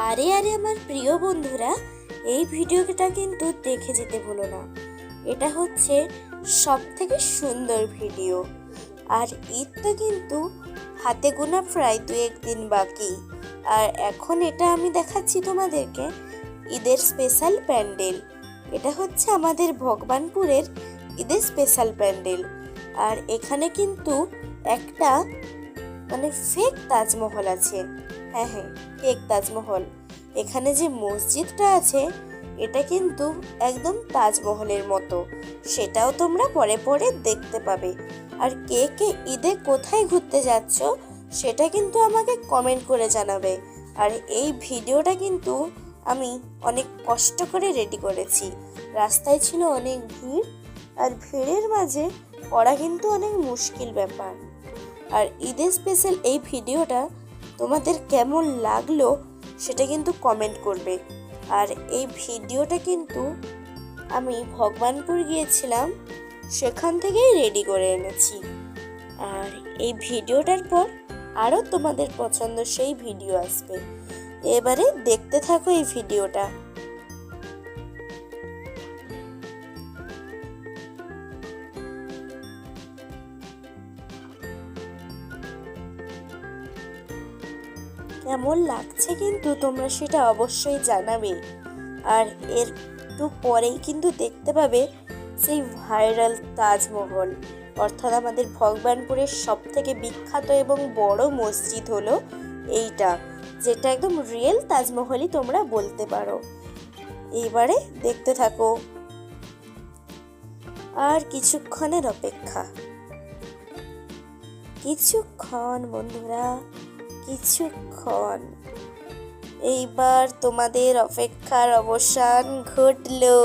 আরে আরে আমার প্রিয় বন্ধুরা, এই ভিডিওটা কিন্তু দেখে যেতে ভুলো না। এটা হচ্ছে সব থেকে সুন্দর ভিডিও। আর ঈদ তো কিন্তু হাতে গোনা প্রায় 2-1 দিন বাকি। আর এখন এটা আমি দেখাচ্ছি তোমাদেরকে ঈদের স্পেশাল প্যান্ডেল। এটা হচ্ছে আমাদের ভগবানপুরের ঈদের স্পেশাল প্যান্ডেল। আর এখানে কিন্তু একটা ফেক তাজমহল আছে। হ্যাঁ হ্যাঁ, ফেক তাজমহল। এখানে যে মসজিদটা আছে এটা কিন্তু একদম তাজমহলের মতো। সেটাও তোমরা পরে পরে দেখতে পাবে। আর কে কে ঈদে কোথায় ঘুরতে যাচ্ছ সেটা কিন্তু আমাকে কমেন্ট করে জানাবে। আর এই ভিডিওটা কিন্তু আমি অনেক কষ্ট করে রেডি করেছি। রাস্তায় ছিল অনেক ভিড়, আর ভিড়ের মাঝে করা কিন্তু অনেক মুশকিল ব্যাপার। আর ঈদের স্পেশাল এই ভিডিওটা তোমাদের কেমন লাগলো সেটা কিন্তু কমেন্ট করবে। আর এই ভিডিওটা কিন্তু আমি ভগবানপুর গিয়েছিলাম, সেখান থেকেই রেডি করে এনেছি। আর এই ভিডিওটার পর আরও তোমাদের পছন্দ সেই ভিডিও আসবে। এবারে দেখতে থাকো এই ভিডিওটা। কেমন লাগছে কিন্তু তোমরা সেটা অবশ্যই জানাবে। আর এর একটু পরেই কিন্তু দেখতে পাবে সেই ভাইরাল তাজমহল। অর্থাৎ আমাদের ভগবানপুরের সব থেকে বিখ্যাত এবং বড় মসজিদ হলো এইটা, যেটা একদম রিয়েল তাজমহলই তোমরা বলতে পারো। এইবারে দেখতে থাকো। আর কিছুক্ষণের অপেক্ষা, কিছুক্ষণ বন্ধুরা, কিছুক্ষণ। এইবার তোমাদের অপেক্ষার অবসান ঘটলো।